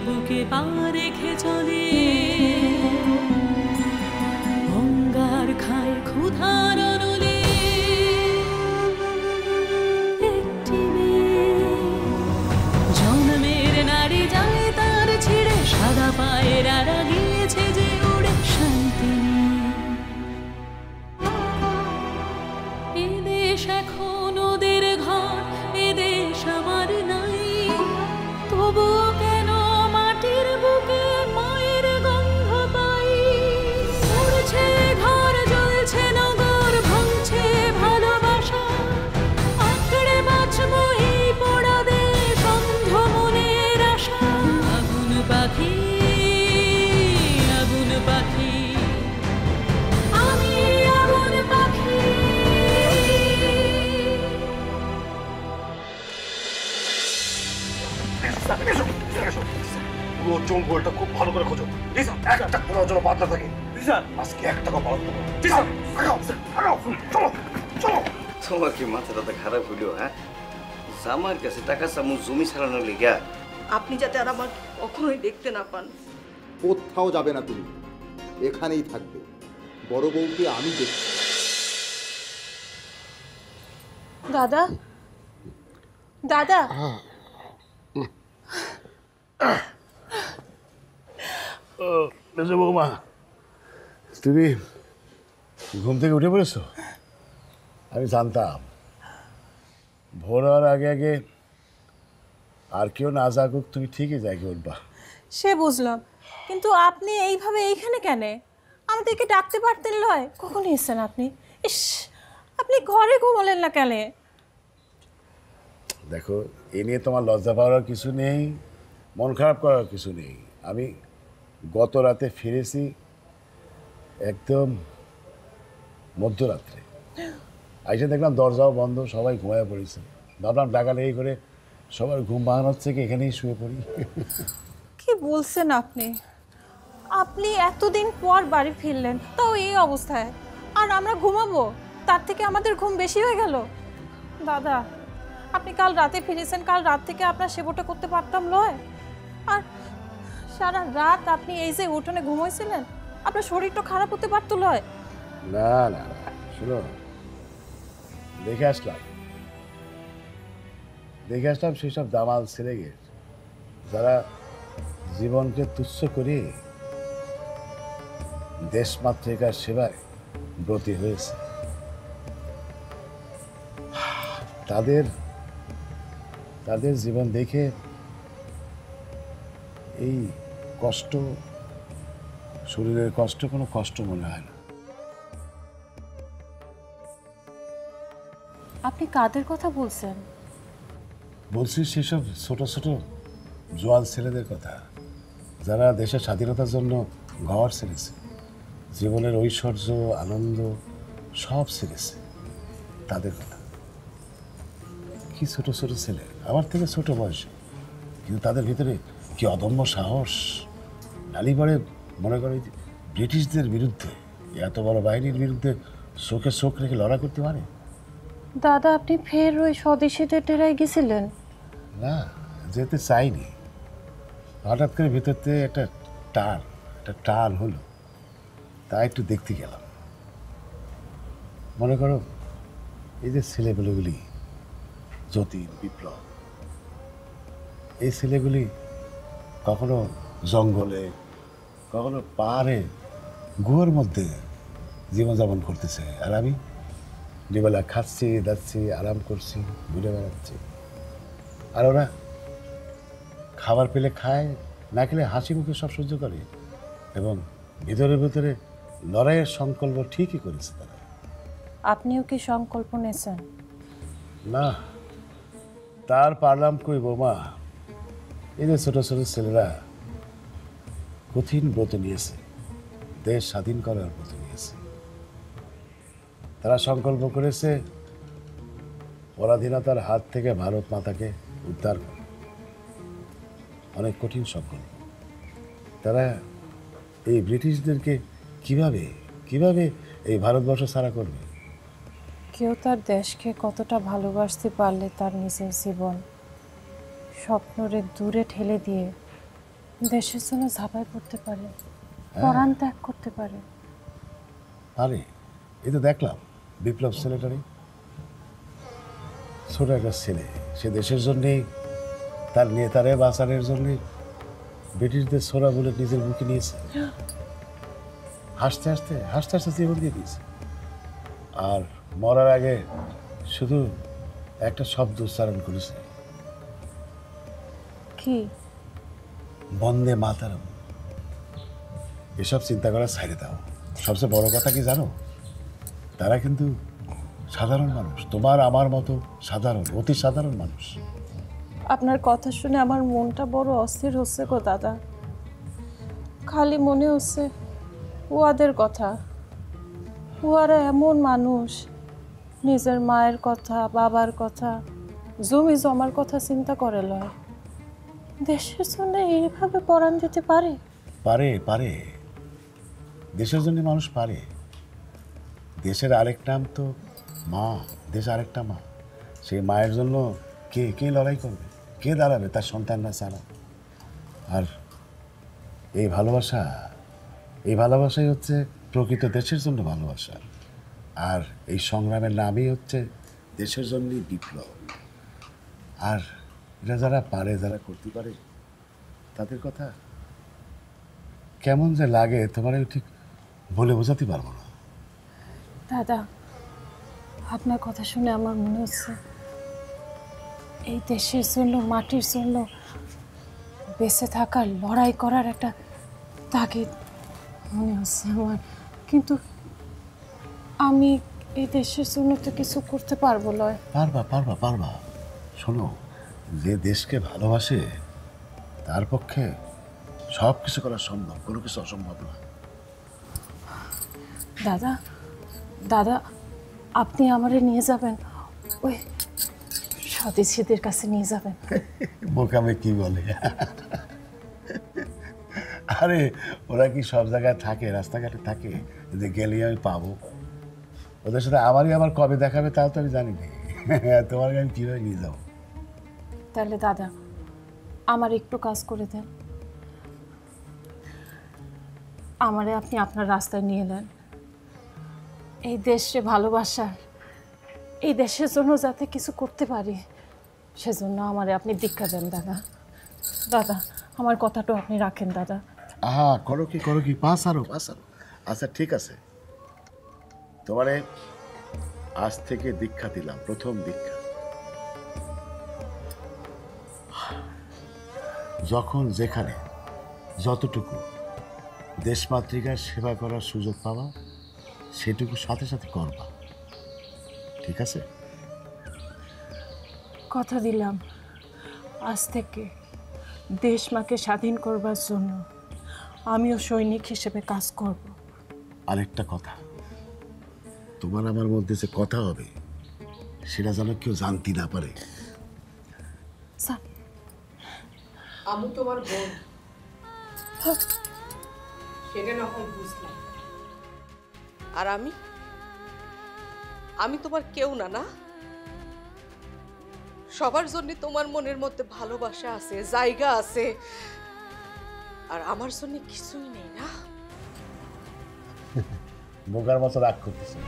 বুকে পা রেখে চলে, অঙ্গার খায় ক্ষুধার অনলে। একটি মেয়ে জন্মের নারী যায় তার ছিঁড়ে, সাদা পায়ের আড়া গিয়েছে যে উড়ে শান্তি নেই। এদেশ এখন ওদের ঘর, এদেশ আমার নাই, তবু কেন মাটির বুকে মায়ের গন্ধ পাই। উড়ছে ঘর, জ্বলছে নগর, ভাঙছে ভালোবাসা, আঁকড়ে বাঁচবো এই পোড়া দেশ, অন্ধ মনের আশা। আগুন পাখি, আগুন পাখি, আমি আগুন পাখি। পুরো জঙ্গলটা খুব ভালো করে খোঁজো, একটা কোনো জন্য বাদ না থাকে। আজকে এক টাকা পাওয়া যাবে। চলো চলো। তোমার কি মাথাটা তো খারাপ হইল? হ্যাঁ, আমার কাছে টাকা চামু জমি ছাড়ানোর লিগা। আপনি যাতে আর আমার কখনোই দেখতে না পান। কোথাও যাবে না তুমি, এখানেই থাকবে। বড় বউকে আমি দেখছি। দাদা, দাদা, বৌমা, তুমি ঘুম থেকে উঠে পড়েছ? আমি জানতাম ভোর হওয়ার আগে আগে আর কেউ না জাগুক, তুমি ঠিকই জাগে উঠবা। সে বুঝলাম, কিন্তু আপনি এইভাবে এইখানে কেন? আমাদেরকে ডাকতে পারতেন লয়? কখন এসেছেন আপনি? ইস, আপনি ঘরে ঘুমালেন না কেন? দেখো, এ নিয়ে তোমার লজ্জা পাওয়ার কিছু নেই, মন খারাপ করার কিছু নেই। আমি গত রাতে ফিরেছি একদম মধ্যরাত্রে, আইসে দেখলাম দরজাও বন্ধ, সবাই ঘুমায় পড়েছে। ভাবলাম ডাকাডাকি করে সবার ঘুম ভাঙানো হচ্ছে কি, এখানেই শুয়ে পড়ি। কি বলছেন আপনি? আপনি এতদিন পর বাড়ি ফিরলেন, তাও এই অবস্থায়, আর আমরা ঘুমাবো? তার থেকে আমাদের ঘুম বেশি হয়ে গেল। দাদা, আপনি কাল রাতে ফিরেছেন, কাল রাত থেকে আপনার সেবাটা করতে পারতাম লয়? আর সারা রাত আপনি এই যে উঠোনে ঘুমাইছিলেন, আপনার শরীরটা খারাপ হতে পারতো লয়? না না না, শুনো, দেখে আসলাম সেসব দামাল ছেলেকে যারা জীবনকে তুচ্ছ করে দেশমাতৃকার সেবায় ব্রতী হয়েছে। তাদের জীবন দেখে এই কষ্ট, শরীরের কষ্ট কোনো কষ্ট মনে হয় না। আপনি কাদের কথা বলছেন? বলছি সেসব ছোট ছোট জোয়ান ছেলেদের কথা, যারা দেশের স্বাধীনতার জন্য ঘর ছেড়েছে, জীবনের ঐশ্বর্য আনন্দ সব ছেড়েছে, তাদের কথা। কি ছোট ছোট ছেলে, আমার থেকে ছোট বয়সে, কিন্তু তাদের ভিতরে কি অদম্য সাহস। নালি পরে মনে করে ব্রিটিশদের বিরুদ্ধে, এত বড় বাহিনীর বিরুদ্ধে চোখে চোখ রেখে লড়াই করতে পারে। দাদা, আপনি ফের ওই স্বদেশীদের ডেরায় গেছিলেন? না, যেতে চাইনি, হঠাৎ করে ভিতর থেকে একটা টান হলো, তাই একটু দেখতে গেলাম। মনে করো এই যে ছেলেগুলোগুলি, যতীন, বিপ্লব, এই ছেলেগুলি কখনো জঙ্গলে, কখনো পাহাড়ে গুহার মধ্যে জীবনযাপন করতেছে, আর আমি দুবেলা খাচ্ছি, দাচ্ছি, আরাম করছি, ঘুরে বেড়াচ্ছি। আর ওরা খাবার পেলে খায়, না খেলে হাসি মুখে সব সহ্য করে, এবং ভিতরে ভিতরে লড়াইয়ের সংকল্প ঠিকই করেছে তারা। আপনিও কি সংকল্প নিয়েছেন? না, তার পারলাম কই বৌমা। এই যে ছোট ছোট ছেলেরা কঠিন ব্রত নিয়েছে, দেশ স্বাধীন করার ব্রত নিয়েছে। তারা সংকল্প করেছে পরাধীনতার হাত থেকে ভারত মাতাকে উদ্ধার করে। অনেক কঠিন সংকল্প। তারা এই ব্রিটিশদেরকে কিভাবে এই ভারতবর্ষ ছাড়া করবে। কেউ তার দেশকে কতটা ভালোবাসতে পারলে তার নিজের জীবন স্বপ্নরে দূরে ঠেলে দিয়ে দেশের জন্য ঝাঁপায় পড়তে পারে, পরাণ ত্যাগ করতে পারে। আরে এই তো দেখলাম বিপ্লব ছেলেটারই, ছোট একটা ছেলে, সে দেশের জন্যে তার নেতারে বাঁচানোর জন্যে ব্রিটিশদের ছোড়া বলে নিজের বুকে নিয়েছে, হাসতে হাসতে হাসতে হাসতে জীবন দিয়ে দিয়েছে। আর মরার আগে শুধু একটা শব্দ উচ্চারণ করেছে, কি? বন্দে মাতারম। এসব চিন্তা করা ছাইড়ে দাও। সবচেয়ে বড় কথা কি জানো, তারা কিন্তু সাধারণ মানুষ, তোমার আমার মতো সাধারণ, অতি সাধারণ মানুষ। আপনার কথা শুনে আমার মনটা বড় অস্থির হচ্ছে গো দাদা। খালি মনে হচ্ছে উহাদের কথা। উহারা এমন মানুষ, নিজের মায়ের কথা, বাবার কথা, জমি জমার কথা চিন্তা করে লয়। দেশের জন্য এইভাবে পরাণ দিতে পারে? পারে পারে, দেশের জন্য মানুষ পারে। দেশের আরেক নাম তো মা, দেশ আরেকটা মা। সেই মায়ের জন্য কে কে লড়াই করবে, কে দাঁড়াবে তার সন্তানরা ছাড়া? আর এই ভালোবাসাই হচ্ছে প্রকৃত দেশের জন্য ভালোবাসা। আর এই সংগ্রামের নামই হচ্ছে দেশের জন্যই বিপ্লব। আর এটা যারা পারে, যারা করতে পারে, তাদের কথা কেমন যে লাগে তোমার ঠিক বলে বোঝাতে পারবো না। দাদা, আপনার কথা শুনে আমার মনে হচ্ছে এই দেশের জন্য, মাটির জন্য বেঁচে থাকার, লড়াই করার একটা তাগিদ মনে হচ্ছে আমার। কিন্তু আমি এই দেশের জন্য তো কিছু করতে পারবো লয়। পারবা পারবা পারবা। শোনো, যে দেশকে ভালোবাসে তার পক্ষে সব কিছু করা সম্ভব, কোনো কিছু অসম্ভব না। দাদা, দাদা, আপনি আমারে নিয়ে যাবেন, ওই স্বদেশীদের কাছে নিয়ে যাবেন। বোকামে কি বলে? আরে ওরা কি সব জায়গায় থাকে, রাস্তাঘাটে থাকে যে গেলেই আমি পাবো? ওদের সাথে আমারই আবার কবে দেখাবে তাও তো আমি জানি না। তোমার আমি কীভাবে নিয়ে যাবো? তাহলে দাদা, আমার একটু কাজ করে দেন। আমারে আপনি আপনার রাস্তায় নিয়ে এলেন। এই দেশে ভালোবাসার, এই দেশের জন্য যাতে কিছু করতে পারি, সেজন্য আমারে আপনি দীক্ষা দেন দাদা। দাদা, আমার কথাটাও আপনি রাখেন দাদা। আহা, করো কি, পাস আরো। আচ্ছা ঠিক আছে, তোমারে আজ থেকে দীক্ষা দিলাম, প্রথম দীক্ষা। যখন যেখানে যতটুকু দেশমাতৃকার সেবা করার সুযোগ পাবা, সেটুকু সাথে সাথে করবা, ঠিক আছে? কথা দিলাম, আজ থেকে দেশ মাকে স্বাধীন করবার জন্য আমিও সৈনিক হিসেবে কাজ করব। আরেকটা কথা, তোমার আমার মধ্যে যে কথা হবে সেটা যেন কেউ জানতে না পারে। স্যার, আমি তোমার বোন, সেটা না হয় বুঝলাম। আর আমি তোমার কেউ না, না? সবার জন্য তোমার মনের মধ্যে ভালোবাসা আছে, জায়গা আছে, আর আমার জন্য কিছুই নেই, না? বোকার মতো রাগ করতেছে।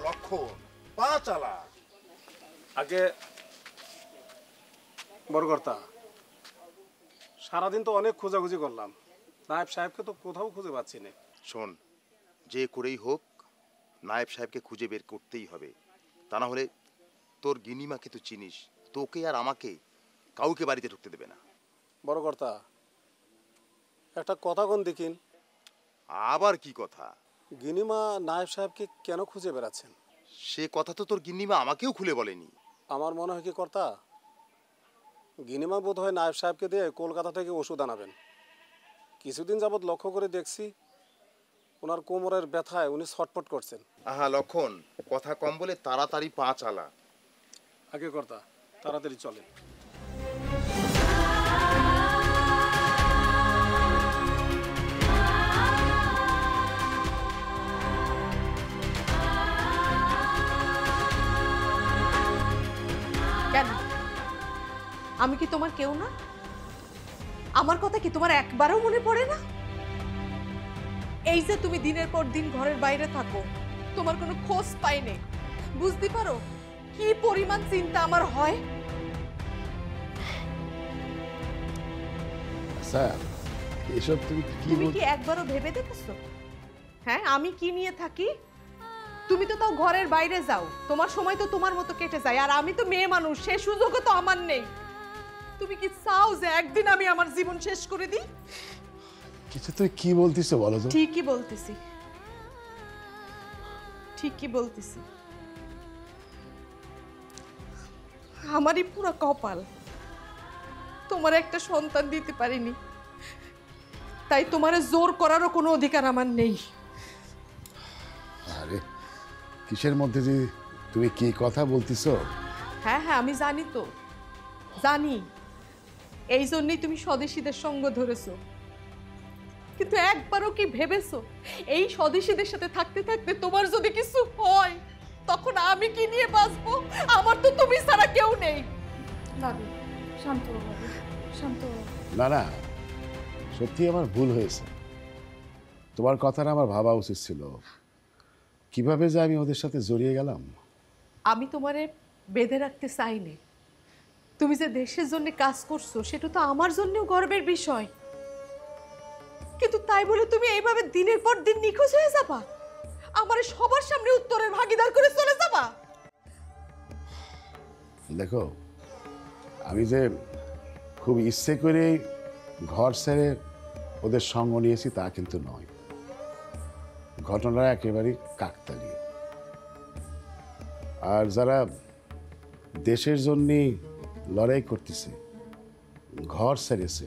লক্ষণ, পা চালা। আগে বরকর্তা, সারাদিন তো অনেক খোঁজাখুঁজি করলাম, নায়েব সাহেবকে তো কোথাও খুঁজে পাচ্ছি না। শোন, যে করেই হোক নায়েব সাহেবকে খুঁজে বের করতেই হবে। তা না হলে তোর গিনিমাকে তো চিনিস, তোকে আর আমাকে কাউকে বাড়িতে ঢুকতে দেবে না। বরকর্তা, একটা কথা কোন দেখিন। আবার কি কথা? গিনিমা নায়েব সাহেবকে কেন খুঁজে বেড়াচ্ছেন? সে কথা তো তোর গিন্নিমা আমাকেও খুলে বলেনি। আমার মনে হয় কি কর্তা, গিনিমা বোধ হয় নায়েব সাহেবকে দিয়ে কলকাতা থেকে ওষুধ আনাবেন। কিছুদিন যাবৎ লক্ষ্য করে দেখছি ওনার কোমরের ব্যথায় উনি ছটফট করছেন। আহা লক্ষণ, কথা কম বলে তাড়াতাড়ি পা চালা। আগে কর্তা, তাড়াতাড়ি চলেন। আমি কি তোমার কেউ না? আমার কথা কি তোমার একবারও মনে পড়ে না? এই যে তুমি দিনের পর দিন ঘরের বাইরে থাকো, তোমার কোনো খোঁজ পাইনি, বুঝতে পারো কি পরিমাণ চিন্তা আমার হয়? স্যার এসব তুমি কি তুমি কি একবারও ভেবে দেখেছো? হ্যাঁ, আমি কি নিয়ে থাকি? তুমি তো তাও ঘরের বাইরে যাও, তোমার সময় তো তোমার মতো কেটে যায়, আর আমি তো মেয়ে মানুষ, সে সুযোগও তো আমার নেই। তুমি কি চাও যে একদিন আমি আমার জীবন শেষ করে দিই? কিছু তুমি কি বলতেছো বলো তো? ঠিকই বলতেছি, ঠিকই বলতেছি। আমারই পুরো কপাল, তোমার একটা সন্তান দিতে পারিনি, তাই তোমারে জোর করারও কোনো অধিকার আমার নেই। আরে কিসের মধ্যে যে তুমি কি কথা বলতেছো? হ্যাঁ হ্যাঁ, আমি জানি তো, জানি। এই জন্যই তুমি স্বদেশীদের সঙ্গ ধরেছো, কিন্তু একবারও কি ভেবেছো এই স্বদেশীদের সাথে থাকতে থাকতে তোমার যদি কিছু হয় তখন আমি কি নিয়ে বাঁচবো? আমার তো তুমি ছাড়া কেউ নেই। দাদু শান্ত হও, দাদু শান্ত হও। না না, সত্যি আমার ভুল হয়েছে। তোমার কথাটা আমার ভাবা উচিত ছিল। কিভাবে যে আমি ওদের সাথে জড়িয়ে গেলাম। আমি তোমারে বেঁধে রাখতে চাইনি, তুমি যে দেশের জন্য কাজ করছো সেটা তো আমার জন্যও গর্বের বিষয়, কিন্তু তাই বলে তুমি এইভাবে দিনের পর দিন নিখোঁজ হয়ে যাবা, আমার সবার সামনে উত্তরের ভাগিদার করে চলে যাবা? দেখো, আমি যে খুব ইচ্ছে করে ঘর ছেড়ে ওদের সঙ্গ নিয়েছি তা কিন্তু নয়। ঘটনা একেবারেই কাকতালীয়। আর যারা দেশের জন্যে লড়াই করতেছে, ঘর ছেড়েছে,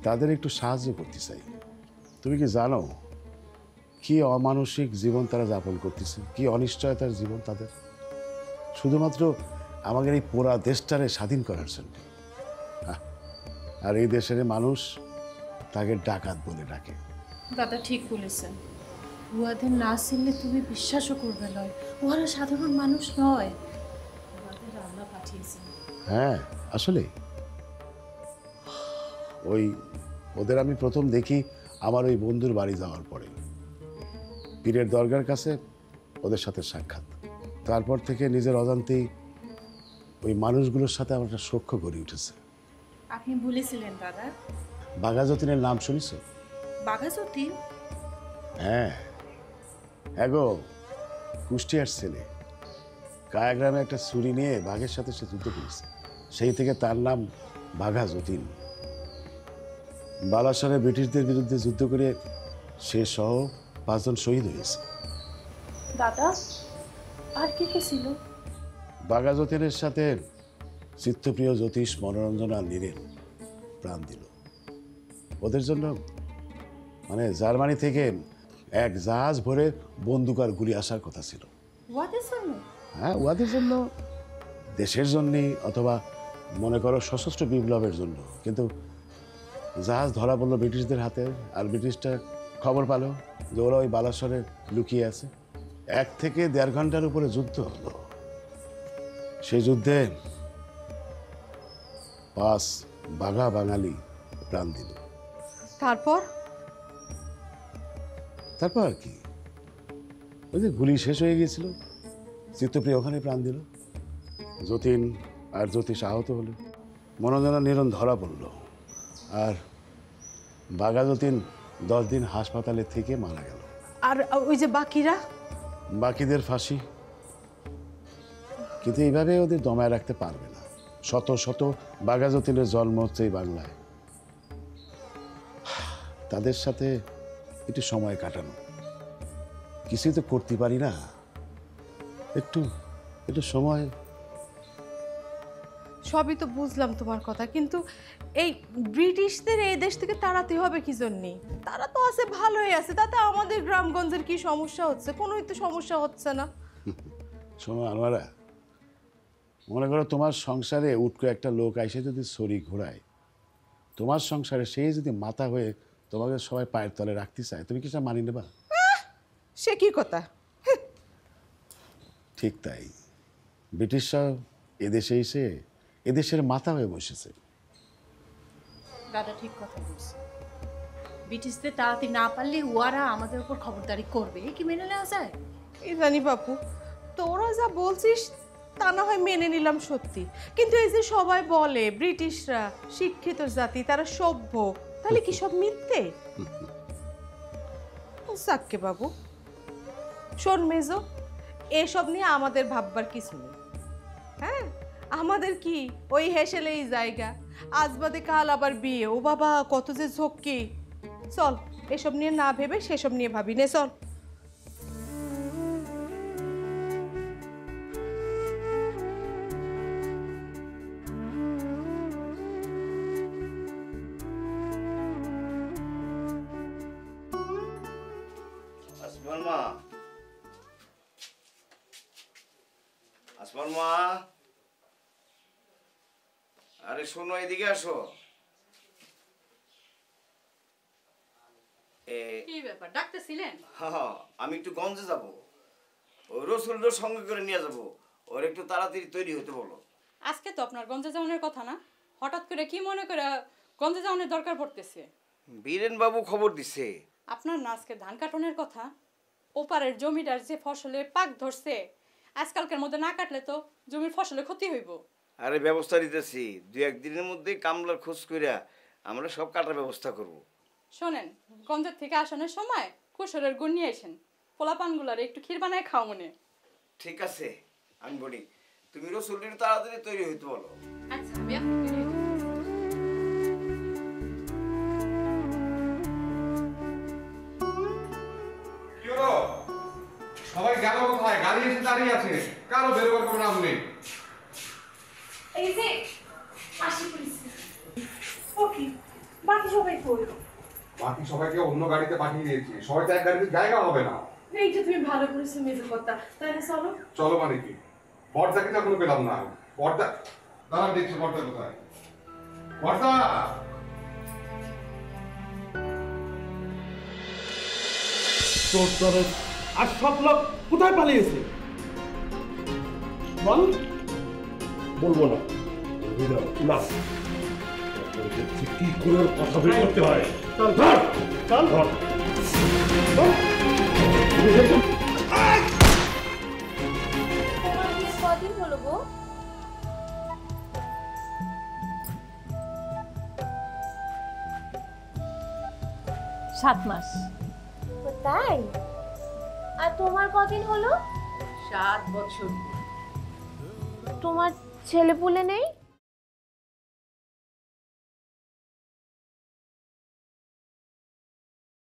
তাদের একটু সাহায্য করতে চাই। তুমি কি জানো কি অমানসিক জীবন তারা যাপন করতেছে, কি অনিশ্চয়তার জীবন তাদের, শুধুমাত্র আমাদের এই পুরা দেশটারে স্বাধীন করার জন্য। আর এই দেশের মানুষ তাকে ডাকাত বলে ডাকে। দাদা ঠিক বলেছেন, উহাদের না চিনলে তুমি বিশ্বাসও করবে নয়, উহারা সাধারণ মানুষ নয়, উহাদের আল্লাহ পাঠিয়েছেন। হ্যাঁ আসলে ওদের আমি প্রথম দেখি আমার ওই বন্ধুর বাড়ি যাওয়ার পরে, পীরের দরগার কাছে ওদের সাথে সাক্ষাৎ। তারপর থেকে নিজের অজান্তেই ওই মানুষগুলোর সাথে আমার একটা সখ্য গড়ে উঠেছে। আপনি বলেছিলেন দাদা, বাঘা যতীনের নাম শুনেছ? বাঘা যতীন? হ্যাঁ এগো, কুষ্টিয়ার ছেলে। কায়াগ্রামে একটা ছুরি নিয়ে বাঘের সাথে সে যুদ্ধ করেছে, সেই থেকে তার নাম বাঘা যতীন। বালাসরে ব্রিটিশদের বিরুদ্ধে যুদ্ধ করে সে সহ 5 জন শহীদ হয়েছে। দাদা আর কে কে ছিল? বাঘা যতীনের সাথে চিত্তপ্রিয় জ্যোতিষ, মনোরঞ্জন আর নীরেন প্রাণ দিল। ওদের জন্য মানে জার্মানি থেকে এক জাহাজ ভরে বন্দুক আর গুলি আসার কথা ছিল। উহাদের জন্য? হ্যাঁ, ওদের জন্য, দেশের জন্যে, অথবা মনে করো সশস্ত্র বিপ্লবের জন্য। কিন্তু জাহাজ ধরা পড়লো ব্রিটিশদের হাতে, আর ব্রিটিশটা খবর পালো যে ওরা ওই বালাসরে লুকিয়ে আছে। 1 থেকে 1.5 ঘন্টার উপরে যুদ্ধ হলো। সেই যুদ্ধে 5 বাঘা বাঙালি প্রাণ দিল। তারপর তারপর আর কি, ওই যে গুলি শেষ হয়ে গিয়েছিল, চিত্তপ্রিয় ওখানে প্রাণ দিল। যতীন আর জ্যোতিষ আহত হলো, মনোজনা নিরন ধরা পড়ল, আর বাঘা যতীন 10 দিন হাসপাতালে থেকে মারা গেল। আর ওই যে বাকিরা? বাকিদের ফাঁসি। কিন্তু এইভাবে ওদের দমায় রাখতে পারবে না। শত শত বাঘা যতীনের জন্ম হচ্ছে এই বাংলায়। তাদের সাথে একটু সময় কাটানো, কিছুই তো করতে পারি না, একটু একটু সময়। সবই তো বুঝলাম তোমার কথা, কিন্তু এই ব্রিটিশদের এই দেশ থেকে তাড়াতে হবে কি জন্যে? তারা তো আছে, ভালোই আছে, তাতে আমাদের গ্রামগঞ্জের কি সমস্যা হচ্ছে? কোনোই তো সমস্যা হচ্ছে না। শোনো আনোয়ারা, মনে করো তোমার সংসারে উটকো একটা লোক আইসে যদি ছড়ি ঘোরায়, তোমার সংসারে সেই যদি মাথা হয়ে তোমাকে সবাই পায়ের তলে রাখতে চায়, তুমি কি সেটা মানি নেবা? সে কি কথা? ঠিক তাই, ব্রিটিশরা এদেশে এসে এদেশের মাথা হয়ে বসেছে। দাদা ঠিক কথা বলছে। ব্রিটিশদের তাড়াতাড়ি না পারলে ওরা আমাদের উপর খবরদারি করবে, এ কি মেনে নেওয়া যায়? এই জানি বাপু, তোরা যা বলছিস তা না হয় মেনে নিলাম সত্যি, কিন্তু এই যে সবাই বলে ব্রিটিশরা শিক্ষিত জাতি, তারা সভ্য, তাহলে কি সব মিথ্যে? সাক্কে বাবু, শোন মেজো, এসব নিয়ে আমাদের ভাববার কিছু নেই। হ্যাঁ, আমাদের কি ওই হেসেলেই জায়গা, আজ বাদে কাল আবার বিয়ে, ও বাবা কত যে ঝক্কি। চল এসব নিয়ে না ভেবে সেসব নিয়ে ভাবি নে, চল। আসমান মা, আসমান মা, আরে শোনো, এদিকে আসো। কি ব্যাপার, ডাকতেছিলেন? হ্যাঁ, আমি একটু গঞ্জে যাব, ওই রসুলটার সঙ্গে করে নিয়ে যাব, ওর একটু তাড়াতাড়ি তৈরি হতে বলো। আজকে তো আপনার গঞ্জে যাওয়ার কথা না, হঠাৎ করে কি মনে করে গঞ্জে যাওয়ার দরকার পড়তেছে? বীরেন বাবু খবর দিছে। আপনার না আজকে ধান কাটনের কথা, ওপারের জমিটার যে ফসলে পাক ধরছে, আজকালকার মধ্যে না কাটলে তো জমির ফসলে ক্ষতি হইব। আরে ব্যবস্থা নিতেছি, 2-1 দিনের মধ্যে কামলার খোঁজ কইরা আমরা সব কাটার ব্যবস্থা করব। শোনেন, গঞ্জের থেকে আসানোর সময় কুসরের গুড় নিয়ে আসেন, পোলাপানগুলার একটু ক্ষীর বানায় খাও মনে। ঠিক আছে, আমি বলি তুমি রসুলটির তাড়াতাড়ি তৈরি হইতে বলো। আচ্ছা, আমি আপনাকে নিয়ে যাবো। কি হলো? সবাই গেল কোথায়? গাড়ি এসে দাঁড়িয়ে আছে, কারো বেরোবার কোনো নাম নেই। এই যে আসি পুলিশ। ওকে, বাকি সবাই কই? বাকি সবাইকে অন্য গাড়িতে পাঠিয়ে দিয়েছি, সবাই তো এক গাড়িতে জায়গা হবে না। এইটা তুমি ভালো করেছো মেজো কথা, তাহলে চলো। চলো মানে কি? পর্দাকে তো এখনো পেলাম না। পর্দা দাঁড়ান, দেখছি পর্দা কোথায়। পর্দা! আর সব লোক কোথায় পালিয়েছে বল? বলবো না, না কি করে কথা বের করতে হয়। চল ধর, চল ধর। কদিন হলো গো? 7 মাস। তাই? আর তোমার কদিন হলো? 7 বছর। তোমার ছেলে পুলে নেই?